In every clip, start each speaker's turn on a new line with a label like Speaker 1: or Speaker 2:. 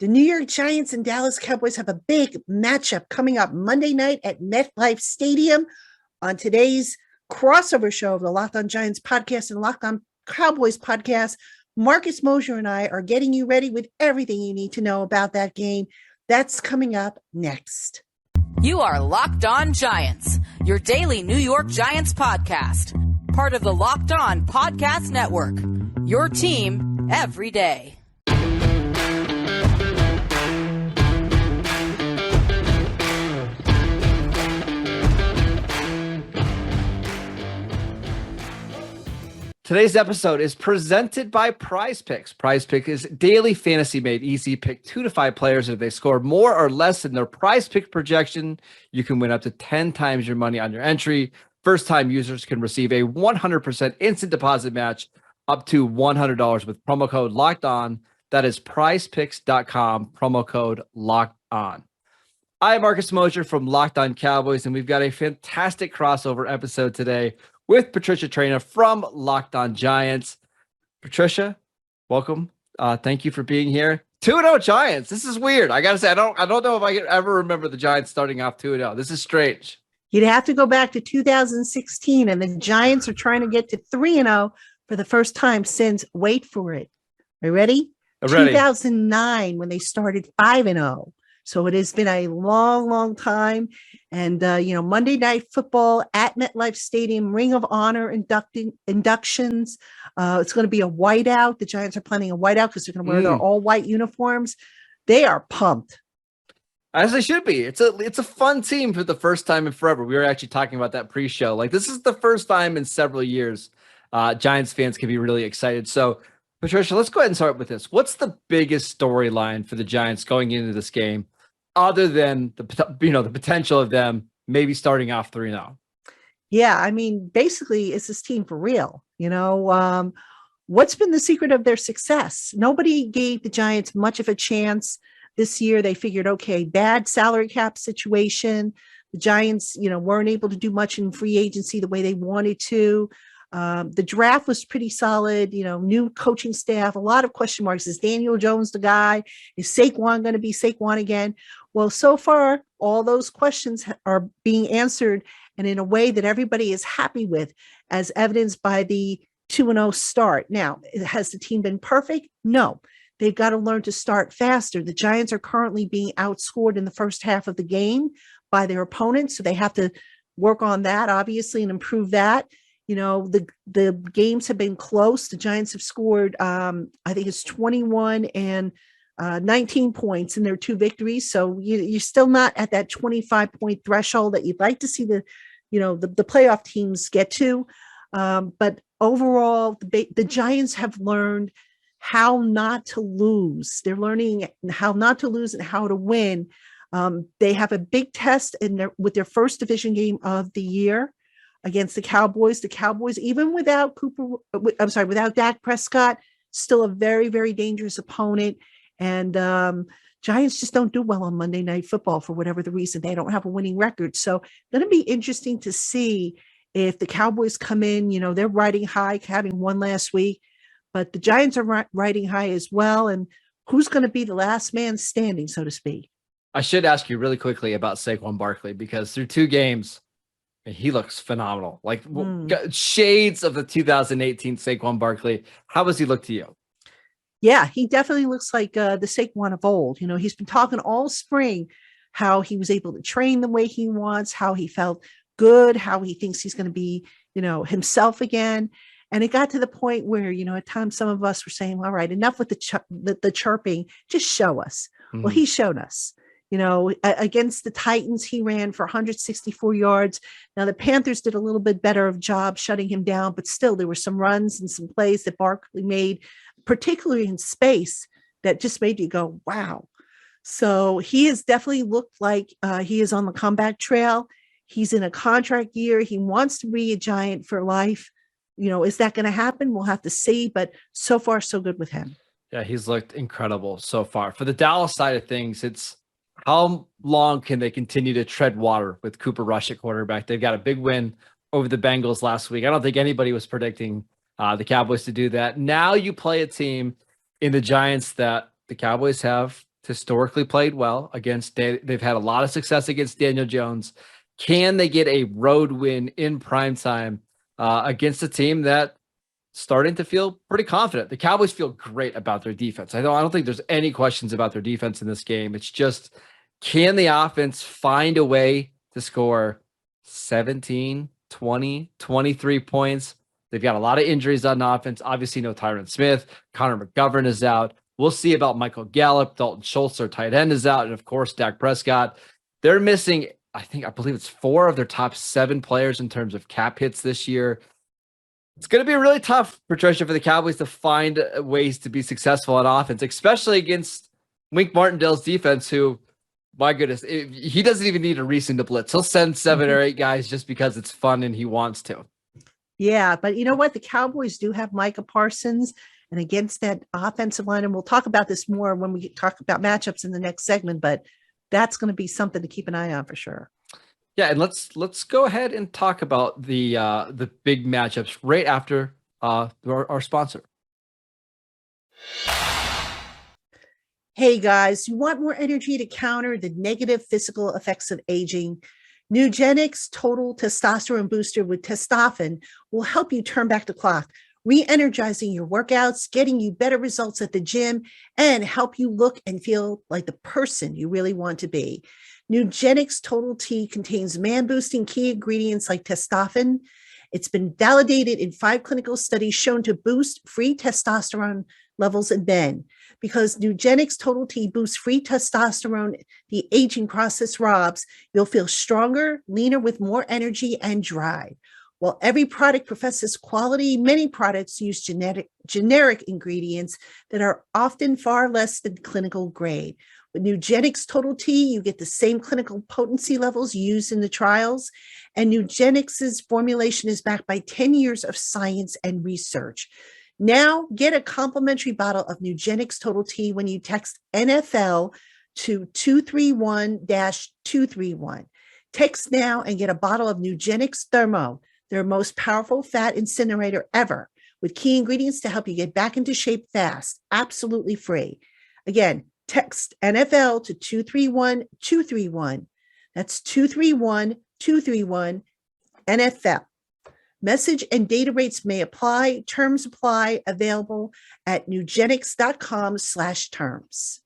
Speaker 1: The New York Giants and Dallas Cowboys have a big matchup coming up Monday night at MetLife Stadium. On today's crossover show of the LockedOn Giants podcast and LockedOn Cowboys podcast, Marcus Mosher and I are getting you ready with everything you need to know about that game. That's coming up next.
Speaker 2: You are Locked On Giants, your daily New York Giants podcast. Part of the Locked On Podcast Network, your team every day.
Speaker 3: Today's episode is presented by Prize Picks. Prize Pick is daily fantasy made easy. Pick 2 to 5 players. If they score more or less than their Prize Pick projection, you can win up to 10 times your money on your entry. First-time users can receive a 100% instant deposit match up to $100 with promo code LOCKEDON. That is prizepicks.com, promo code LOCKEDON. I am Marcus Mosher from LockedOn Cowboys, and we've got a fantastic crossover episode today with Patricia Traina from LockedOn Giants. Patricia, welcome. Thank you for being here. 2-0 Giants. This is weird. I gotta say, I don't know if I can ever remember the Giants starting off 2-0. This is strange.
Speaker 1: You'd have to go back to 2016, and the Giants are trying to get to 3-0 for the first time since, wait for it. Are you ready?
Speaker 3: I'm ready.
Speaker 1: 2009, when they started 5-0. So it has been a long, long time. And, Monday Night Football at MetLife Stadium, Ring of Honor inductions. It's going to be a whiteout. The Giants are planning a whiteout because they're going to wear their all white uniforms. They are pumped.
Speaker 3: As they should be. It's a fun team for the first time in forever. We were actually talking about that pre-show. Like, this is the first time in several years Giants fans can be really excited. So, Patricia, let's go ahead and start with this. What's the biggest storyline for the Giants going into this game, other than the potential of them maybe starting off 3-0?
Speaker 1: Yeah, I mean, basically, it's this team for real. What's been the secret of their success? Nobody gave the Giants much of a chance this year. They figured, okay, bad salary cap situation. The Giants, weren't able to do much in free agency the way they wanted to. The draft was pretty solid, new coaching staff, a lot of question marks. Is Daniel Jones the guy? Is Saquon going to be Saquon again? Well, so far, all those questions are being answered and in a way that everybody is happy with, as evidenced by the 2-0 start. Now, has the team been perfect? No. They've got to learn to start faster. The Giants are currently being outscored in the first half of the game by their opponents, so they have to work on that, obviously, and improve that. The games have been close. The Giants have scored, I think it's 21 and 19 points in their 2 victories. So you're still not at that 25-point threshold that you'd like to see the playoff teams get to. But overall, the Giants have learned how not to lose. They're learning how not to lose and how to win. They have a big test with their first division game of the year against the Cowboys. The Cowboys, even without Dak Prescott, still a very, very dangerous opponent. And Giants just don't do well on Monday Night Football for whatever the reason. They don't have a winning record. So going to be interesting to see if the Cowboys come in. They're riding high, having won last week, but the Giants are riding high as well. And who's going to be the last man standing, so to speak?
Speaker 3: I should ask you really quickly about Saquon Barkley, because through 2 games, he looks phenomenal. Like shades of the 2018 Saquon Barkley. How does he look to you?
Speaker 1: Yeah, he definitely looks like the Saquon of old. He's been talking all spring how he was able to train the way he wants, how he felt good, how he thinks he's going to be, himself again. And it got to the point where, at times some of us were saying, all right, enough with the chirping, just show us. Mm-hmm. Well, he showed us. Against the Titans, he ran for 164 yards. Now, the Panthers did a little bit better of job shutting him down, but still there were some runs and some plays that Barkley made, particularly in space, that just made you go, wow. So he has definitely looked like he is on the comeback trail. He's in a contract year. He wants to be a Giant for life. Is that going to happen? We'll have to see, but so far, so good with him.
Speaker 3: Yeah, he's looked incredible so far. For the Dallas side of things, it's how long can they continue to tread water with Cooper Rush at quarterback? They've got a big win over the Bengals last week. I don't think anybody was predicting the Cowboys to do that. Now you play a team in the Giants that the Cowboys have historically played well against, they've had a lot of success against Daniel Jones. Can they get a road win in primetime against a team that starting to feel pretty confident? The Cowboys feel great about their defense. I don't think there's any questions about their defense in this game. It's just, can the offense find a way to score 17, 20, 23 points? They've got a lot of injuries on offense. Obviously, no Tyron Smith. Connor McGovern is out. We'll see about Michael Gallup. Dalton Schultz, their tight end, is out. And of course, Dak Prescott. They're missing, I believe it's 4 of their top 7 players in terms of cap hits this year. It's going to be really tough, Patricia, for the Cowboys to find ways to be successful on offense, especially against Wink Martindale's defense, who, my goodness, he doesn't even need a reason to blitz. He'll send 7 or 8 guys just because it's fun and he wants to.
Speaker 1: Yeah, but you know what? The Cowboys do have Micah Parsons, and against that offensive line, and we'll talk about this more when we talk about matchups in the next segment, but that's going to be something to keep an eye on for sure.
Speaker 3: Yeah, and let's go ahead and talk about the big matchups right after our sponsor.
Speaker 1: Hey guys, you want more energy to counter the negative physical effects of aging? Nugenix Total Testosterone Booster with Testofen will help you turn back the clock, re-energizing your workouts, getting you better results at the gym, and help you look and feel like the person you really want to be. Nugenix Total T contains man-boosting key ingredients like testofen. It's been validated in 5 clinical studies shown to boost free testosterone levels in men. Because Nugenix Total T boosts free testosterone, the aging process robs, you'll feel stronger, leaner with more energy and drive. While every product professes quality, many products use generic ingredients that are often far less than clinical grade. With Nugenix Total T, you get the same clinical potency levels used in the trials, and Nugenix's formulation is backed by 10 years of science and research. Now, get a complimentary bottle of Nugenix Total T when you text NFL to 231-231. Text now and get a bottle of Nugenix Thermo, their most powerful fat incinerator ever, with key ingredients to help you get back into shape fast, absolutely free. Again, text NFL to 231-231. That's 231-231 NFL. Message and data rates may apply. Terms apply. Available at nugenix.com/terms.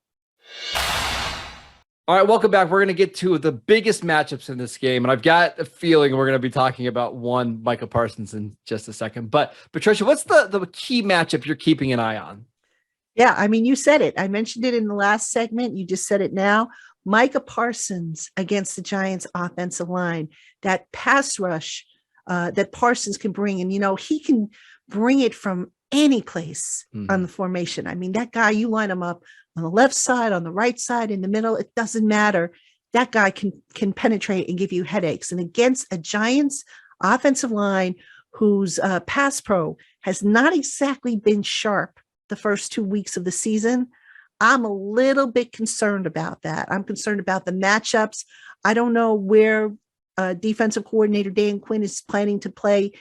Speaker 3: All right, welcome back. We're going to get to the biggest matchups in this game, and I've got a feeling we're going to be talking about one Micah Parsons in just a second. But Patricia, what's the key matchup you're keeping an eye on?
Speaker 1: Yeah, I mean, you said it. I mentioned it in the last segment. You just said it now. Micah Parsons against the Giants offensive line. That pass rush that Parsons can bring. And, he can bring it from any place on the formation. I mean, that guy, you line him up on the left side, on the right side, in the middle, it doesn't matter. That guy can penetrate and give you headaches. And against a Giants offensive line whose pass pro has not exactly been sharp the first 2 weeks of the season, I'm a little bit concerned about that. I'm concerned about the matchups. I don't know where defensive coordinator Dan Quinn is planning to play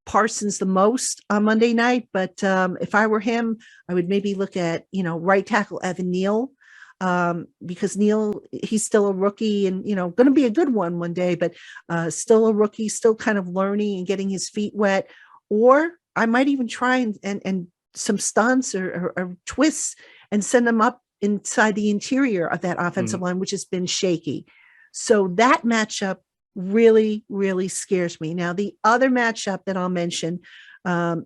Speaker 1: Parsons the most on Monday night, but if I were him, I would maybe look at right tackle Evan Neal, because Neal, he's still a rookie and going to be a good one day, but still a rookie, still kind of learning and getting his feet wet. Or I might even try and some stunts or twists and send them up inside the interior of that offensive line, which has been shaky. So that matchup really, really scares me. Now, the other matchup that I'll mention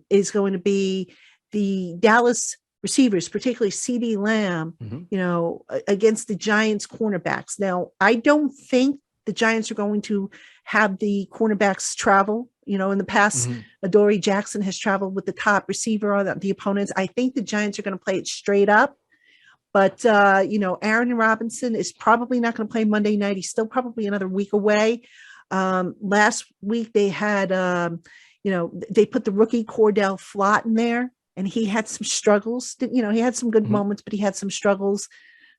Speaker 1: is going to be the Dallas receivers, particularly CeeDee Lamb, against the Giants cornerbacks. Now, I don't think the Giants are going to have the cornerbacks travel. In the past, Adoree Jackson has traveled with the top receiver on the opponents. I think the Giants are going to play it straight up. But, Aaron Robinson is probably not going to play Monday night. He's still probably another week away. Last week they had, they put the rookie Cordell Flott in there, and he had some struggles. He had some good moments, but he had some struggles.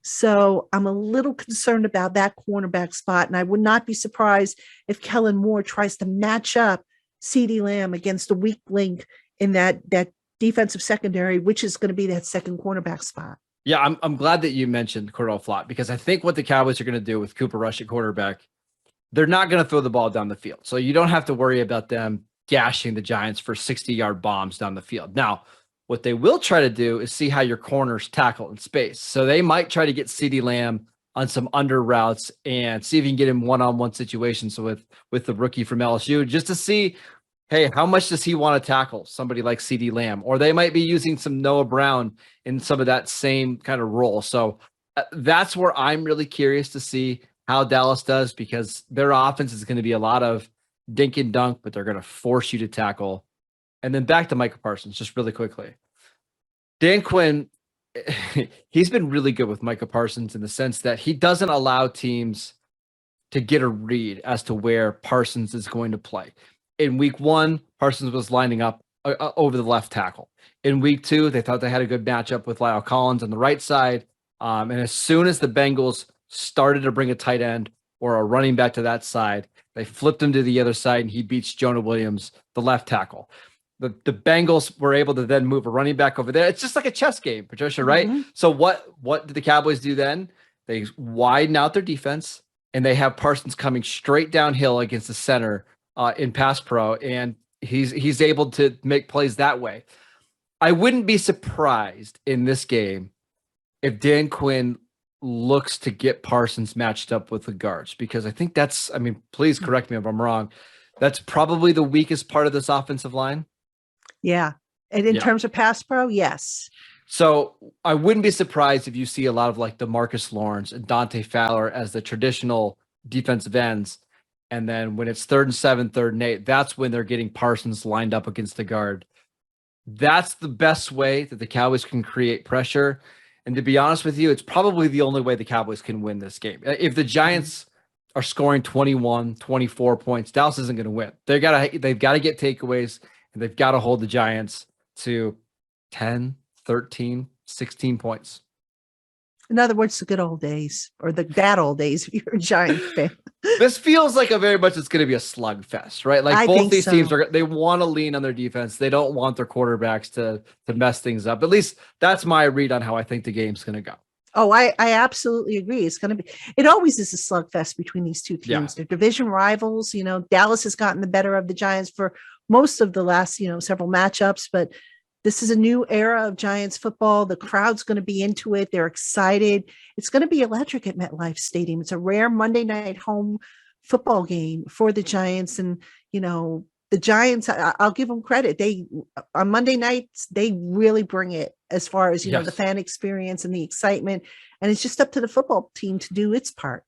Speaker 1: So I'm a little concerned about that cornerback spot. And I would not be surprised if Kellen Moore tries to match up CeeDee Lamb against a weak link in that defensive secondary, which is going to be that second cornerback spot.
Speaker 3: Yeah, I'm glad that you mentioned Cordell Flott, because I think what the Cowboys are going to do with Cooper Rush at quarterback, they're not going to throw the ball down the field. So you don't have to worry about them gashing the Giants for 60-yard bombs down the field. Now, what they will try to do is see how your corners tackle in space. So they might try to get CeeDee Lamb on some under routes and see if you can get him one-on-one situations with the rookie from LSU, just to see, hey, how much does he want to tackle somebody like CeeDee Lamb? Or they might be using some Noah Brown in some of that same kind of role. So that's where I'm really curious to see how Dallas does, because their offense is going to be a lot of dink and dunk, but they're going to force you to tackle. And then back to Micah Parsons, just really quickly. Dan Quinn, he's been really good with Micah Parsons in the sense that he doesn't allow teams to get a read as to where Parsons is going to play. In week 1, Parsons was lining up over the left tackle. In week 2, they thought they had a good matchup with Lyle Collins on the right side. And as soon as the Bengals started to bring a tight end or a running back to that side, they flipped him to the other side, and he beats Jonah Williams, the left tackle. The Bengals were able to then move a running back over there. It's just like a chess game, Patricia, right?
Speaker 1: Mm-hmm.
Speaker 3: So what did the Cowboys do then? They widen out their defense, and they have Parsons coming straight downhill against the center in pass pro, and he's able to make plays that way. I wouldn't be surprised in this game if Dan Quinn looks to get Parsons matched up with the guards, because I think that's, I mean, please correct me if I'm wrong, that's probably the weakest part of this offensive line.
Speaker 1: Yeah. And in terms of pass pro, yes.
Speaker 3: So I wouldn't be surprised if you see a lot of like the Marcus Lawrence and Dante Fowler as the traditional defensive ends. And then when it's 3rd and 7, 3rd and 8, that's when they're getting Parsons lined up against the guard. That's the best way that the Cowboys can create pressure. And to be honest with you, it's probably the only way the Cowboys can win this game. If the Giants are scoring 21, 24 points, Dallas isn't going to win. They've got to get takeaways, and they've got to hold the Giants to 10, 13, 16 points.
Speaker 1: In other words, the good old days, or the bad old days if you're a Giants fan.
Speaker 3: This feels like it's going to be a slugfest, right? Like both these teams they want to lean on their defense. They don't want their quarterbacks to mess things up. At least that's my read on how I think the game's going to go.
Speaker 1: Oh, I absolutely agree. It always is a slugfest between these two teams. Yeah. They're division rivals. You know, Dallas has gotten the better of the Giants for most of the last, several matchups, but this is a new era of Giants football. The crowd's going to be into it. They're excited. It's going to be electric at MetLife Stadium. It's a rare Monday night home football game for the Giants. And, the Giants, I'll give them credit. On Monday nights, they really bring it as far as, the fan experience and the excitement. And it's just up to the football team to do its part.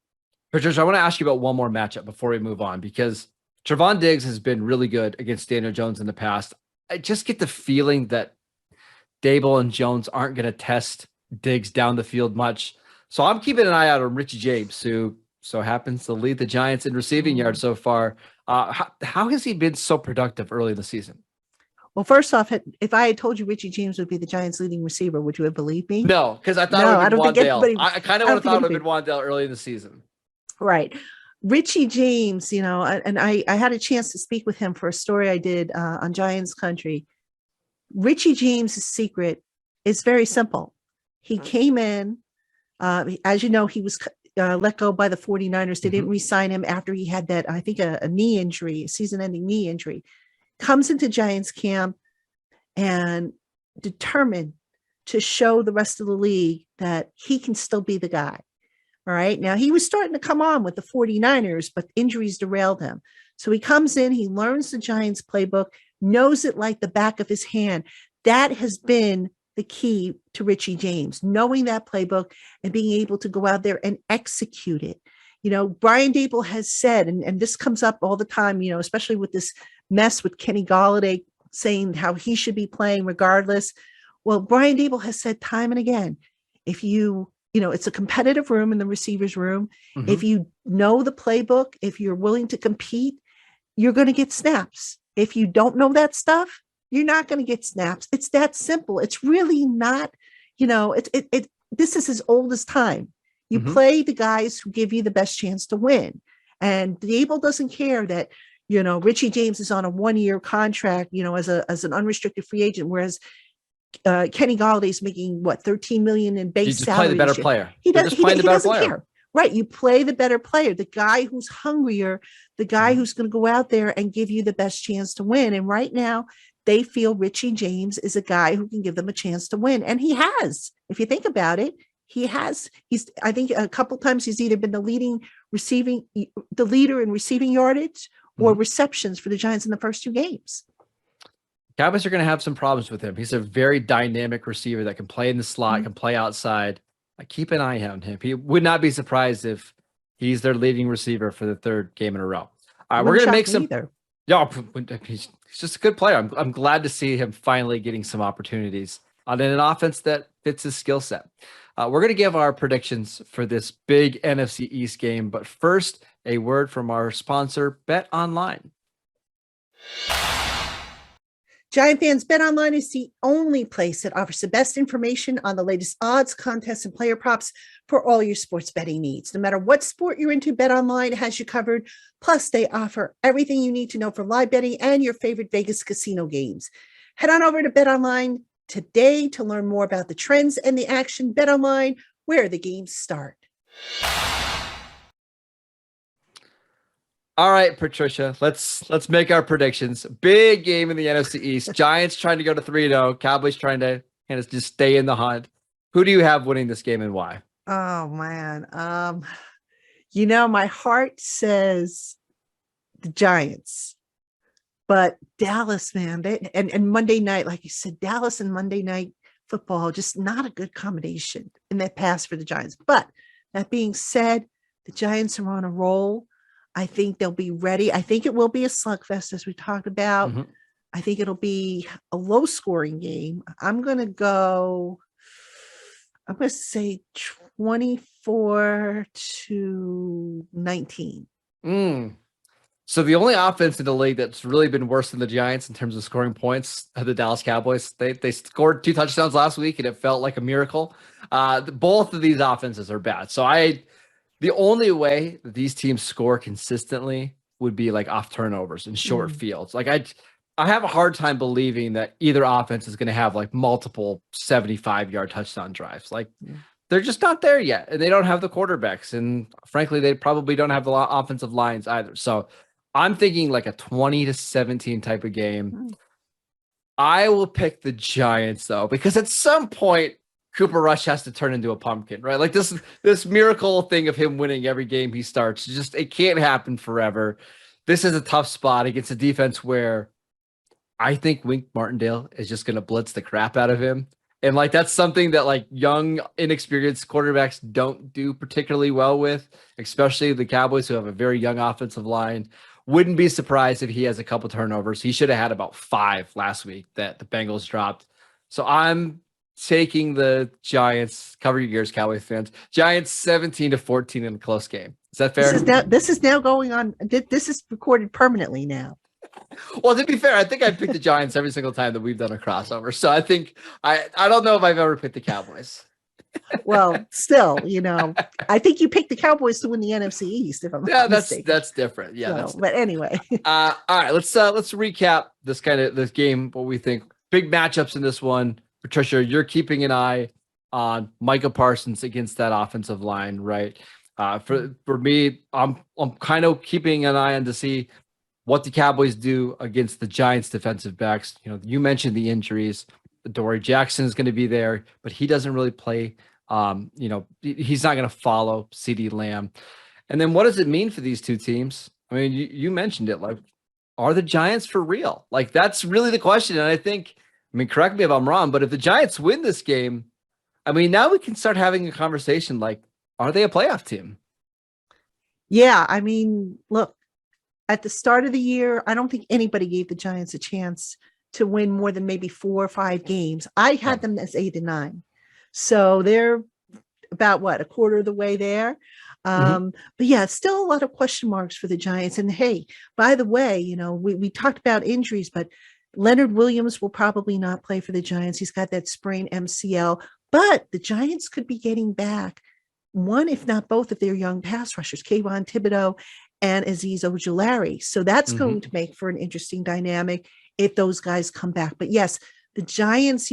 Speaker 3: Patricia, I want to ask you about one more matchup before we move on, because Trevon Diggs has been really good against Daniel Jones in the past. I just get the feeling that Dable and Jones aren't going to test Diggs down the field much. So I'm keeping an eye out on Richie James, who so happens to lead the Giants in receiving yards so far. How has he been so productive early in the season?
Speaker 1: Well, first off, if I had told you Richie James would be the Giants' leading receiver, would you have believed me?
Speaker 3: No, because I thought it would have been Wan'Dale. I kind of would have thought it would have been Wan'Dale early in the season.
Speaker 1: Right. Richie James, and I had a chance to speak with him for a story I did on Giants Country. Richie James' secret is very simple. He came in, as you know, he was let go by the 49ers. They didn't re-sign him after he had that, I think, a knee injury, a season-ending knee injury. Comes into Giants camp and determined to show the rest of the league that he can still be the guy. All right. Now, he was starting to come on with the 49ers, but injuries derailed him. So he comes in, he learns the Giants playbook, knows it like the back of his hand. That has been the key to Richie James, knowing that playbook and being able to go out there and execute it. Brian Dable has said, and this comes up all the time, especially with this mess with Kenny Golladay saying how he should be playing regardless. Well, Brian Dable has said time and again, if it's a competitive room in the receivers room. Mm-hmm. If you know the playbook, if you're willing to compete, you're going to get snaps. If you don't know that stuff, you're not going to get snaps. It's that simple. It's really not, this is as old as time. You play the guys who give you the best chance to win. And Dable doesn't care that, Richie James is on a 1-year contract, as an unrestricted free agent, whereas Kenny Galladay's making what, 13 million in base
Speaker 3: You just
Speaker 1: salary.
Speaker 3: play the better player.
Speaker 1: He
Speaker 3: They're
Speaker 1: does.
Speaker 3: just playing the better
Speaker 1: doesn't
Speaker 3: player.
Speaker 1: care. Right. You play the better player, the guy who's hungrier, the guy who's going to go out there and give you the best chance to win. And right now, they feel Richie James is a guy who can give them a chance to win. And he has. If you think about it, he has. I think a couple times he's either been the leader in receiving yardage or receptions for the Giants in the first 2 games.
Speaker 3: Cowboys are going to have some problems with him. He's a very dynamic receiver that can play in the slot, can play outside. I keep an eye on him. He would not be surprised if he's their leading receiver for the 3rd game in a row. All right, we're going to make some.
Speaker 1: Either.
Speaker 3: Yeah, he's just a good player. I'm glad to see him finally getting some opportunities on an offense that fits his skill set. We're going to give our predictions for this big NFC East game, but first, a word from our sponsor, BetOnline.
Speaker 1: Giant fans, BetOnline is the only place that offers the best information on the latest odds, contests, and player props for all your sports betting needs. No matter what sport you're into, BetOnline has you covered. Plus, they offer everything you need to know for live betting and your favorite Vegas casino games. Head on over to BetOnline today to learn more about the trends and the action. BetOnline, where the games start.
Speaker 3: All right, Patricia, let's make our predictions. Big game in the NFC East. Giants trying to go to 3-0. Cowboys trying to kind of just stay in the hunt. Who do you have winning this game and why?
Speaker 1: Oh man. My heart says the Giants, but Dallas, man, and Monday night, like you said, Dallas and Monday night football, just not a good combination in that pass for the Giants. But that being said, the Giants are on a roll. I think they'll be ready. I think it will be a slugfest, as we talked about. I think it'll be a low scoring game. I'm going to say 24-19.
Speaker 3: So the only offense in the league that's really been worse than the Giants in terms of scoring points are the Dallas Cowboys. They scored 2 touchdowns last week, and it felt like a miracle. Both of these offenses are bad. So the only way that these teams score consistently would be like off turnovers and short fields. Like I have a hard time believing that either offense is going to have like multiple 75-yard touchdown drives. Like they're just not there yet, and they don't have the quarterbacks. And frankly, they probably don't have the offensive lines either. So I'm thinking like a 20-17 type of game. I will pick the Giants though, because at some point, Cooper Rush has to turn into a pumpkin, right? Like this miracle thing of him winning every game he starts, it can't happen forever. This is a tough spot against a defense where I think Wink Martindale is just going to blitz the crap out of him. And like, that's something that like young, inexperienced quarterbacks don't do particularly well with, especially the Cowboys who have a very young offensive line. Wouldn't be surprised if he has a couple turnovers. He should have had about 5 last week that the Bengals dropped. So I'm taking the Giants. Cover your ears, Cowboys fans. Giants 17-14 in a close game. Is that fair?
Speaker 1: This is now going on. This is recorded permanently now.
Speaker 3: Well, to be fair, I think I picked the Giants every single time that we've done a crossover. So I think I don't know if I've ever picked the Cowboys.
Speaker 1: Well, still, I think you picked the Cowboys to win the NFC East. If I'm not mistaken.
Speaker 3: That's different. Yeah,
Speaker 1: but anyway.
Speaker 3: All right, let's recap this game. What we think big matchups in this one. Patricia, you're keeping an eye on Micah Parsons against that offensive line, right? For me, I'm kind of keeping an eye on to see what the Cowboys do against the Giants defensive backs. You mentioned the injuries. Dory Jackson is going to be there, but he doesn't really play. He's not going to follow CeeDee Lamb. And then what does it mean for these two teams? I mean, you mentioned it. Like, are the Giants for real? Like, that's really the question. And I think, correct me if I'm wrong, but if the Giants win this game, now we can start having a conversation like, are they a playoff team?
Speaker 1: Yeah, look, at the start of the year, I don't think anybody gave the Giants a chance to win more than maybe 4 or 5 games. I had them as 8-9. So they're about a quarter of the way there. But yeah, still a lot of question marks for the Giants. And hey, by the way, we talked about injuries, but Leonard Williams will probably not play for the Giants. He's got that sprained MCL, but the Giants could be getting back one, if not both, of their young pass rushers, Kayvon Thibodeau and Azeez Ojulari. So that's going to make for an interesting dynamic if those guys come back. But yes, The Giants,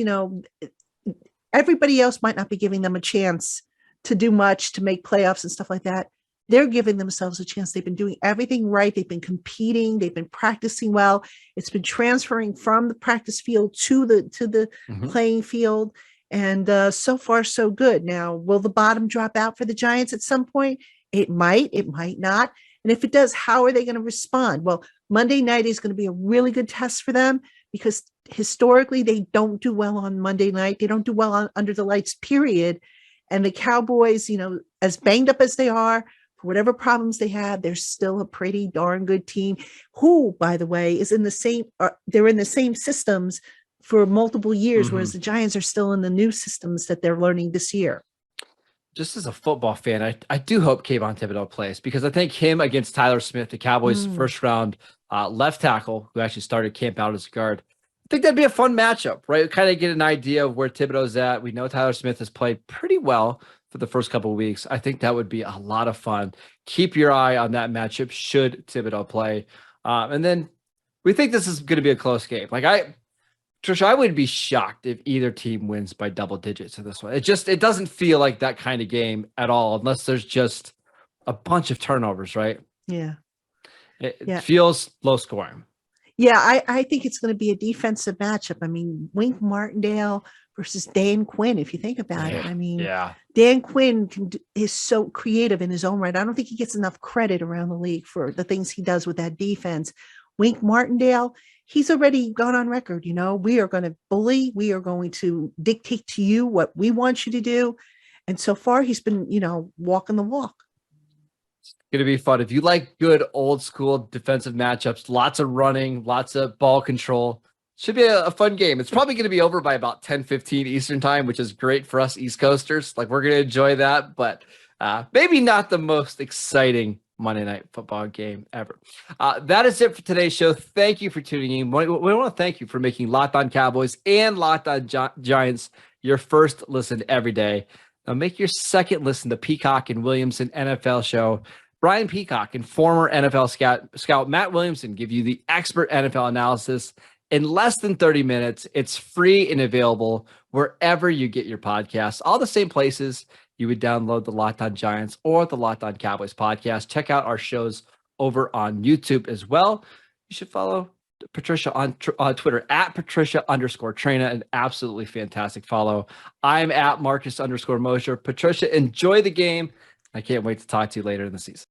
Speaker 1: everybody else might not be giving them a chance to do much, to make playoffs and stuff like that. They're giving themselves a chance. They've been doing everything right. They've been competing. They've been practicing well. It's been transferring from the practice field to the playing field. And so far, so good. Now, will the bottom drop out for the Giants at some point? It might not. And if it does, how are they going to respond? Well, Monday night is going to be a really good test for them, because historically they don't do well on Monday night. They don't do well under the lights, period. And the Cowboys, as banged up as they are, for whatever problems they have, they're still a pretty darn good team, who, by the way, is they're in the same systems for multiple years, whereas the Giants are still in the new systems that they're learning this year.
Speaker 3: Just as a football fan, I do hope Kayvon Thibodeau plays, because I think him against Tyler Smith, the Cowboys' first round left tackle, who actually started camp out as a guard, I think that'd be a fun matchup, right? Kind of get an idea of where Thibodeau's at. We know Tyler Smith has played pretty well for the first couple of weeks. I think that would be a lot of fun. Keep your eye on that matchup should Thibodeau play. And then we think this is going to be a close game. Trisha, I would be shocked if either team wins by double digits in this one. It doesn't feel like that kind of game at all, unless there's just a bunch of turnovers, right?
Speaker 1: Yeah.
Speaker 3: It feels low scoring.
Speaker 1: Yeah, I think it's going to be a defensive matchup. I mean, Wink Martindale versus Dan Quinn, if you think about it. I mean, Dan Quinn is so creative in his own right. I don't think he gets enough credit around the league for the things he does with that defense. Wink Martindale, he's already gone on record. We are going to bully. We are going to dictate to you what we want you to do. And so far, he's been, walking the walk.
Speaker 3: It's going to be fun. If you like good old school defensive matchups, lots of running, lots of ball control, should be a fun game. It's probably going to be over by about 10:15 Eastern time, which is great for us East Coasters. We're going to enjoy that, but maybe not the most exciting Monday Night Football game ever. That is it for today's show. Thank you for tuning in. We want to thank you for making LockedOn Cowboys and LockedOn Giants your first listen every day. Now make your second listen to Peacock and Williamson NFL show. Brian Peacock and former NFL scout Matt Williamson give you the expert NFL analysis in less than 30 minutes. It's free and available wherever you get your podcasts, all the same places you would download the LockedOn Giants or the LockedOn Cowboys podcast. Check out our shows over on YouTube as well. You should follow Patricia on Twitter at Patricia_Traina, an absolutely fantastic follow. I'm at Marcus_Mosher. Patricia, enjoy the game. I can't wait to talk to you later in the season.